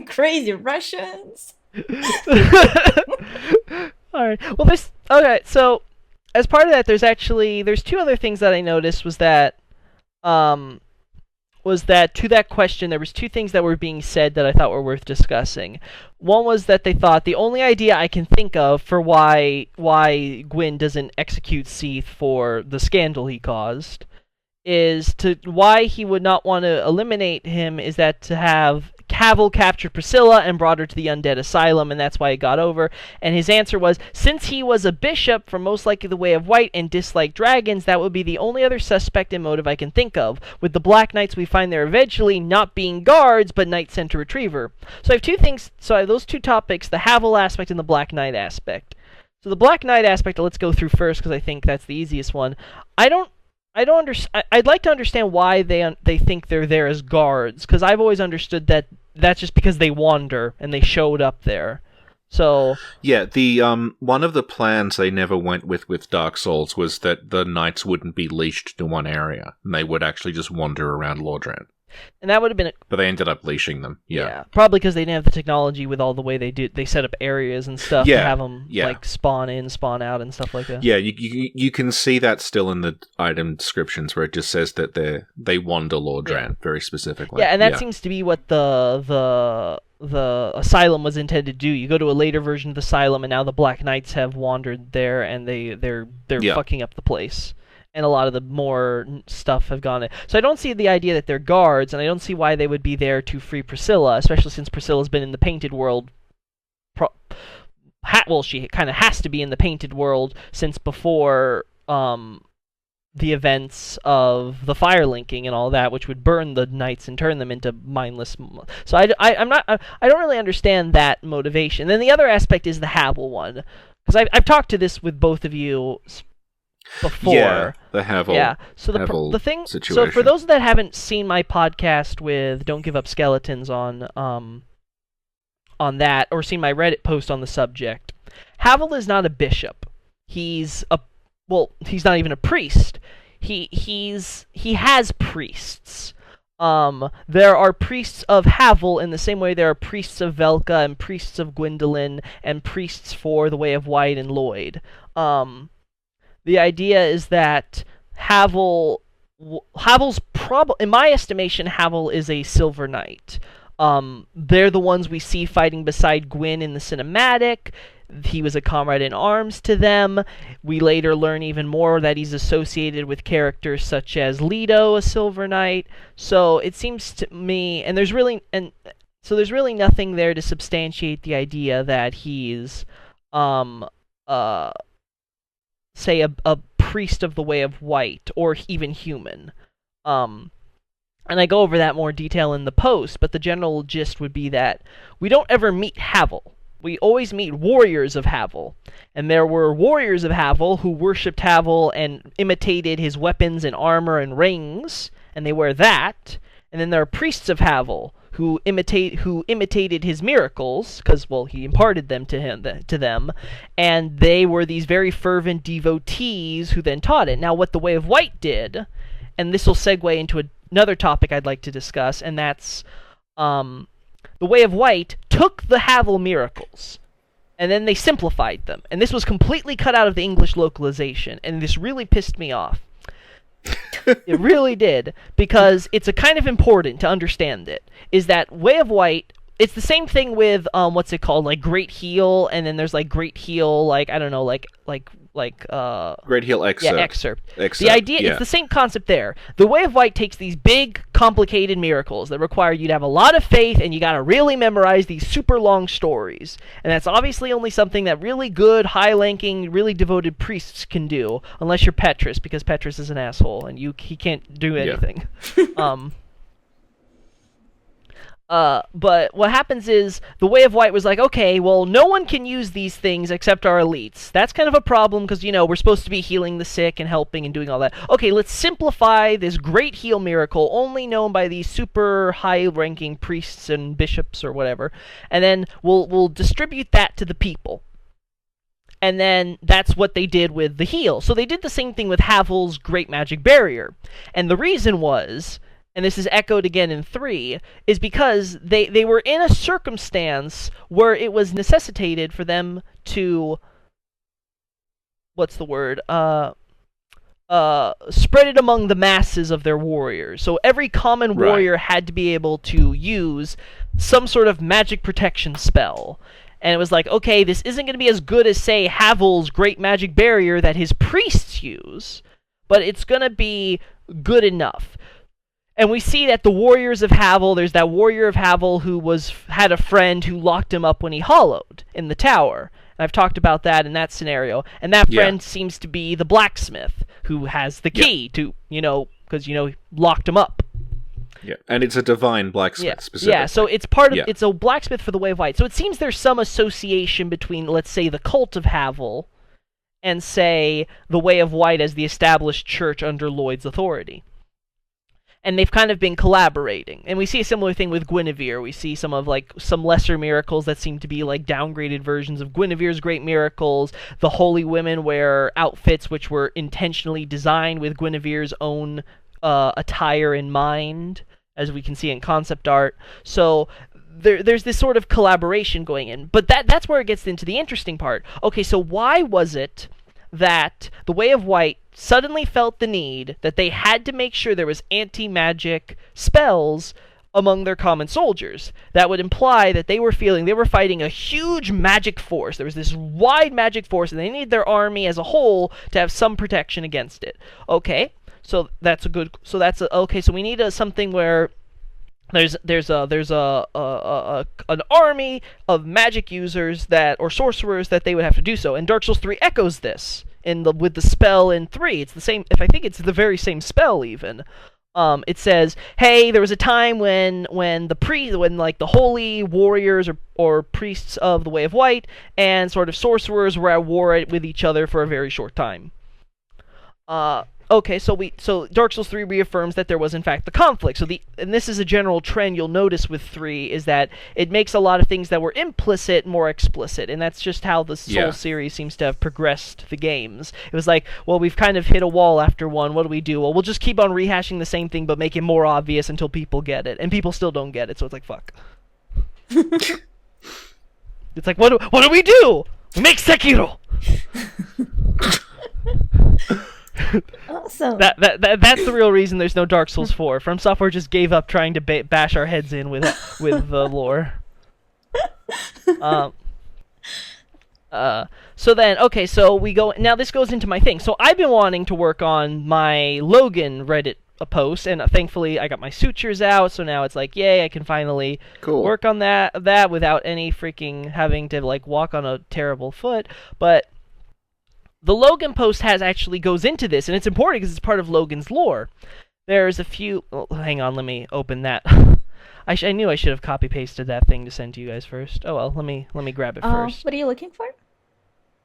Crazy Russians. Alright. Well, so as part of that, there's two other things that I noticed was that to that question, there was two things that were being said that I thought were worth discussing. One was that they thought the only idea I can think of for why Gwyn doesn't execute Siethe for the scandal he caused is why he would not want to eliminate him is that to have Havel captured Priscilla and brought her to the undead asylum, and that's why it got over. And his answer was, since he was a bishop from most likely the Way of White and disliked dragons, that would be the only other suspect and motive I can think of. With the Black Knights, we find they're eventually not being guards, but Knight Center Retriever. So I have two things. So I have those two topics: the Havel aspect and the Black Knight aspect. So the Black Knight aspect, let's go through first because I think that's the easiest one. I don't understand. I'd like to understand why they think they're there as guards, because I've always understood that that's just because they wander and they showed up there. So yeah, the one of the plans they never went with Dark Souls was that the knights wouldn't be leashed to one area, and they would actually just wander around Lordran. And that would have been... But they ended up leashing them, yeah. Probably because they didn't have the technology with all the way they set up areas and stuff to have them like spawn in, spawn out, and stuff like that. Yeah, you can see that still in the item descriptions where it just says that they wander Lordran very specifically. Yeah, and that seems to be what the Asylum was intended to do. You go to a later version of the Asylum, and now the Black Knights have wandered there, and they're fucking up the place. And a lot of the more stuff have gone in. So I don't see the idea that they're guards, and I don't see why they would be there to free Priscilla, especially since Priscilla's been in the Painted World. Well, she kind of has to be in the Painted World since before the events of the fire linking and all that, which would burn the knights and turn them into mindless. So I don't really understand that motivation. Then the other aspect is the Havel one, because I've talked to this with both of you before. Yeah, the Havel. Yeah. So Havel the thing. situation. So for those that haven't seen my podcast with Don't Give Up Skeletons on that, or seen my Reddit post on the subject, Havel is not a bishop. He's not even a priest. He has priests. There are priests of Havel in the same way there are priests of Velka and priests of Gwyndolin and priests for the Way of White and Lloyd. The idea is that Havel's in my estimation, Havel is a Silver Knight. They're the ones we see fighting beside Gwyn in the cinematic. He was a comrade in arms to them. We later learn even more that he's associated with characters such as Leto, a Silver Knight. So it seems to me, and there's really nothing there to substantiate the idea that he's say a priest of the Way of White, or even human. And I go over that more detail in the post, but the general gist would be that we don't ever meet Havel. We always meet warriors of Havel. And there were warriors of Havel who worshipped Havel and imitated his weapons and armor and rings, and they wear that. And then there are priests of Havel who imitated his miracles, because, well, he imparted them to them, and they were these very fervent devotees who then taught it. Now, what the Way of White did, and this will segue into another topic I'd like to discuss, and that's the Way of White took the Havel miracles, and then they simplified them, and this was completely cut out of the English localization, and this really pissed me off. It really did, because it's a kind of important to understand it, is that Way of White, it's the same thing with, what's it called, like Great Heal, and then there's like Great Heal, like, I don't know, like Great Heal Excerpt. Yeah, Excerpt. The idea, it's the same concept there. The Way of White takes these big, complicated miracles that require you to have a lot of faith, and you gotta really memorize these super long stories. And that's obviously only something that really good, high-ranking, really devoted priests can do, unless you're Petrus, because Petrus is an asshole, and he can't do anything. But what happens is, the Way of White was like, okay, well, no one can use these things except our elites. That's kind of a problem, because, we're supposed to be healing the sick and helping and doing all that. Okay, let's simplify this great heal miracle, only known by these super high-ranking priests and bishops or whatever, and then we'll distribute that to the people. And then that's what they did with the heal. So they did the same thing with Havel's Great Magic Barrier. And the reason was, and this is echoed again in 3, is because they were in a circumstance where it was necessitated for them to, spread it among the masses of their warriors. So every common warrior had to be able to use some sort of magic protection spell. And it was like, okay, this isn't going to be as good as, say, Havel's Great Magic Barrier that his priests use, but it's going to be good enough. And we see that the warriors of Havel, there's that warrior of Havel who had a friend who locked him up when he hollowed in the tower. And I've talked about that in that scenario. And that friend seems to be the blacksmith who has the key to, because, he locked him up. Yeah, and it's a divine blacksmith specifically. Yeah, so it's part of it's a blacksmith for the Way of White. So it seems there's some association between, let's say, the cult of Havel and, say, the Way of White as the established church under Lloyd's authority. And they've kind of been collaborating. And we see a similar thing with Guinevere. We see some lesser miracles that seem to be like downgraded versions of Guinevere's great miracles. The holy women wear outfits which were intentionally designed with Guinevere's own attire in mind, as we can see in concept art. So there's this sort of collaboration going in. But that's where it gets into the interesting part. Okay, so why was it that the Way of White suddenly felt the need that they had to make sure there was anti-magic spells among their common soldiers? That would imply that they were fighting a huge magic force. There was this wide magic force, and they needed their army as a whole to have some protection against it. Okay, so so we need something where there's an army of magic users or sorcerers that they would have to do so. And Dark Souls 3 echoes this with the spell in 3. It's the same. I think it's the very same spell even. It says, hey, there was a time when the holy warriors or priests of the Way of White and sort of sorcerers were at war with each other for a very short time. Okay, so Dark Souls 3 reaffirms that there was in fact the conflict. And this is a general trend you'll notice with 3, is that it makes a lot of things that were implicit more explicit, and that's just how the Souls series seems to have progressed the games. It was like, well, we've kind of hit a wall after 1. What do we do? Well, we'll just keep on rehashing the same thing but make it more obvious until people get it, and people still don't get it. So it's like, fuck. It's like, what do we do? We make Sekiro. Awesome. That's the real reason there's no Dark Souls 4. From Software just gave up trying to bash our heads in with the lore. So then, okay, so we go. Now this goes into my thing. So I've been wanting to work on my Logan Reddit post, and thankfully I got my sutures out. So now it's like, yay! I can finally work on that without any freaking having to like walk on a terrible foot. But the Logan post goes into this, and it's important because it's part of Logan's lore. There's a few. Oh, hang on, let me open that. I knew I should have copy-pasted that thing to send to you guys first. Oh well, let me grab it first. What are you looking for?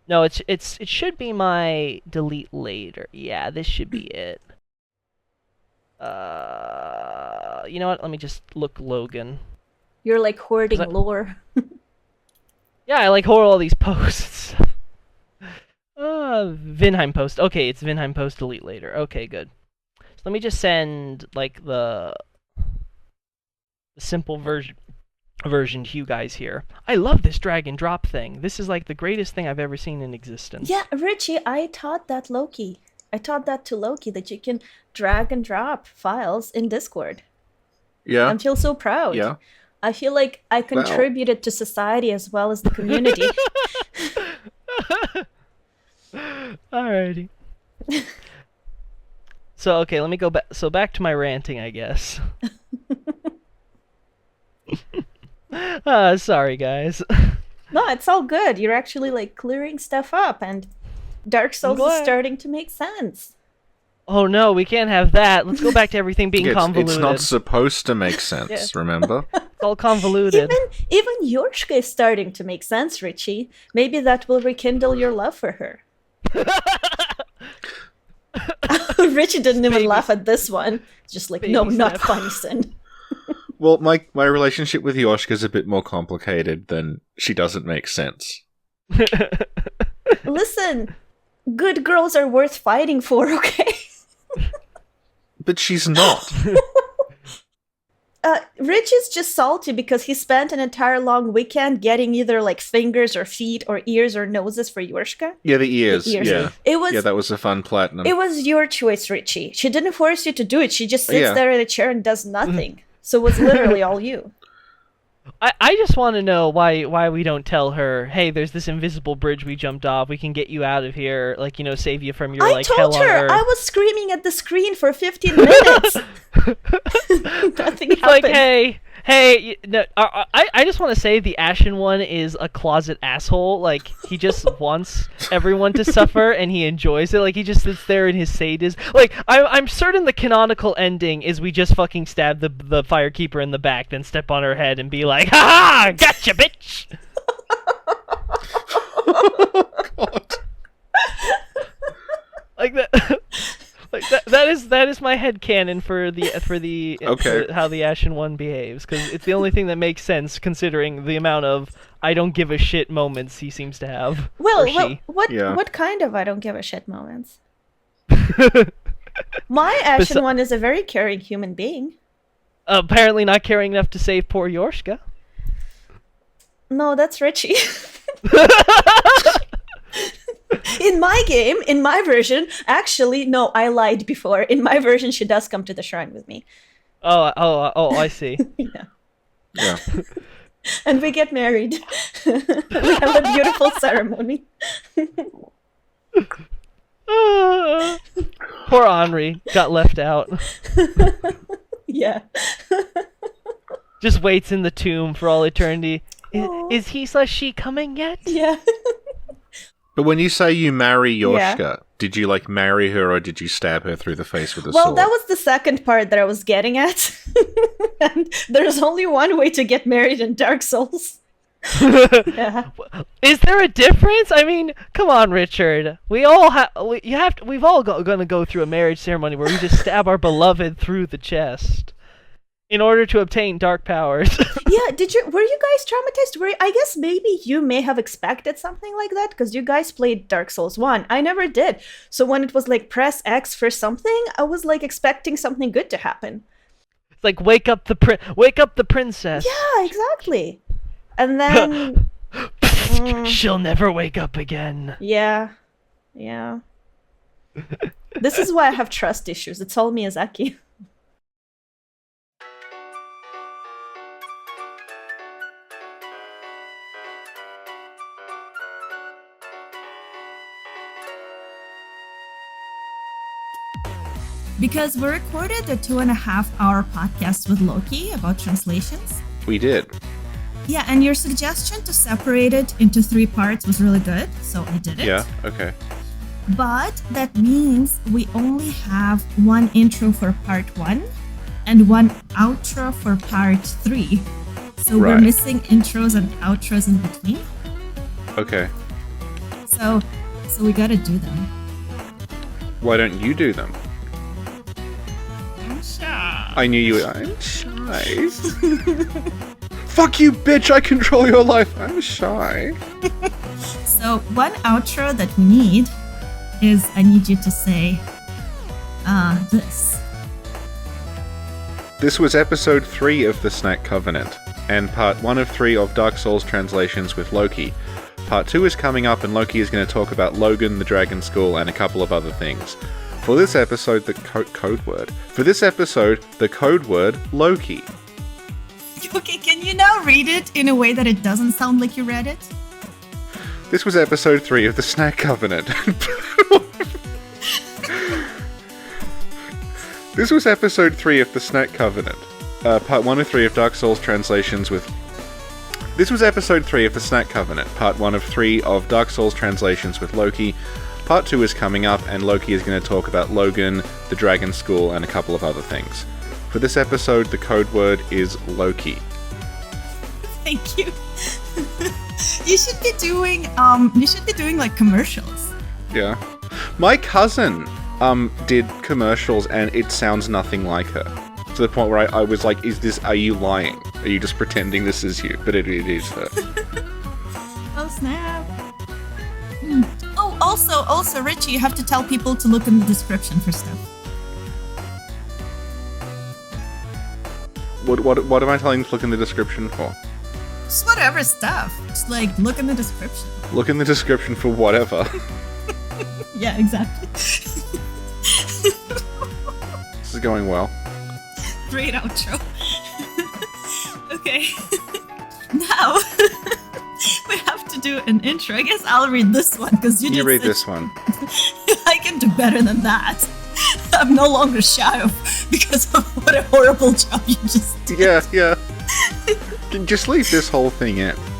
No, it should be my delete later. Yeah, this should be it. You know what? Let me just look Logan. You're like hoarding lore. Yeah, I like hoard all these posts. Vinheim post. Okay, it's Vinheim post delete later. Okay, good. So let me just send like the simple version to you guys here. I love this drag and drop thing. This is like the greatest thing I've ever seen in existence. Yeah, Richie, I taught that to Lokey that you can drag and drop files in Discord. Yeah. I feel so proud. Yeah. I feel like I contributed to society as well as the community. Alrighty. So, okay, let me go back. So, back to my ranting, I guess. Sorry, guys. No, it's all good. You're actually, like, clearing stuff up, and Dark Souls is starting to make sense. Oh, no, we can't have that. Let's go back to everything being convoluted. It's not supposed to make sense, remember? It's all convoluted. Even Yorshka is starting to make sense, Richie. Maybe that will rekindle your love for her. Richie didn't even laugh at this one. Just like, no, not funny, Sin. Well, my relationship with Yoshka is a bit more complicated than she doesn't make sense. Listen, good girls are worth fighting for, okay? But she's not. Rich is just salty because he spent an entire long weekend getting either like fingers or feet or ears or noses for Yorshka. Yeah, the ears. Yeah. That was a fun platinum. It was your choice, Richie. She didn't force you to do it. She just sits there in a chair and does nothing. So it was literally all you. I just want to know why we don't tell her, hey, there's this invisible bridge we jumped off. We can get you out of here, like, you know, save you from your, like, hell on earth. I told her! I was screaming at the screen for 15 minutes! Nothing happened. Like, hey, Hey, no, I just want to say the Ashen one is a closet asshole. Like, he just wants everyone to suffer, and he enjoys it. Like, he just sits there in his sadism. Like, I'm certain the canonical ending is we just fucking stab the firekeeper in the back, then step on her head and be like, "Ha ha! Gotcha, bitch!" God. Like that. Like that is my headcanon for how the Ashen one behaves, because it's the only thing that makes sense considering the amount of I don't give a shit moments he seems to have. What kind of I don't give a shit moments? My Ashen one is a very caring human being. Apparently not caring enough to save poor Yorshka. No, that's Richie. In my game, in my version, actually, no, I lied before. In my version, she does come to the shrine with me. Oh, I see. Yeah. And we get married. We have a beautiful ceremony. Poor Omri got left out. Yeah. Just waits in the tomb for all eternity. Is he/she coming yet? Yeah. But when you say you marry Yoshka, did you, like, marry her or did you stab her through the face with a sword? Well, that was the second part that I was getting at. And there's only one way to get married in Dark Souls. Yeah. Is there a difference? I mean, come on, Richard. We've all gonna go through a marriage ceremony where we just stab our beloved through the chest in order to obtain dark powers. Yeah, were you guys traumatized? I guess maybe you may have expected something like that because you guys played Dark Souls 1. I never did. So when it was like press X for something, I was like expecting something good to happen. It's like wake up the princess. Yeah, exactly. And then she'll never wake up again. Yeah. This is why I have trust issues. It's all Miyazaki. Because we recorded a 2.5-hour podcast with Lokey about translations. We did. Yeah, and your suggestion to separate it into 3 parts was really good, so I did it. Yeah, okay. But that means we only have one intro for part 1 and one outro for part 3. So we're missing intros and outros in between. Okay. So we gotta do them. Why don't you do them? I'm shy. I knew you. I'm shy. Fuck you, bitch! I control your life. I'm shy. So one outro that we need is I need you to say, this. This was episode 3 of the Snack Covenant, and part 1 of 3 of Dark Souls translations with Lokey. Part 2 is coming up, and Lokey is going to talk about Logan, the Dragon School, and a couple of other things. For this episode, the code word. For this episode, the code word Lokey. Okay, can you now read it in a way that it doesn't sound like you read it? This was episode 3 of the Snack Covenant. This was episode 3 of the Snack Covenant. Part 1 of 3 of Dark Souls translations with... This was episode 3 of the Snack Covenant. Part 1 of 3 of Dark Souls translations with Lokey. Part 2 is coming up, and Lokey is going to talk about Logan, the Dragon School, and a couple of other things. For this episode, the code word is Lokey. Thank you. You should be doing like commercials. Yeah. My cousin did commercials, and it sounds nothing like her. To the point where I was like, are you lying? Are you just pretending this is you? But it is her. Oh, snap. Oh, also, Richie, you have to tell people to look in the description for stuff. What am I telling them to look in the description for? Just whatever stuff. Just like, look in the description. Look in the description for whatever. Yeah, exactly. This is going well. Great outro. Okay. Now, we have to do an intro. I guess I'll read this one, because you read this one. I can do better than that. I'm no longer shy of because of what a horrible job you just did. Yeah. Just leave this whole thing in.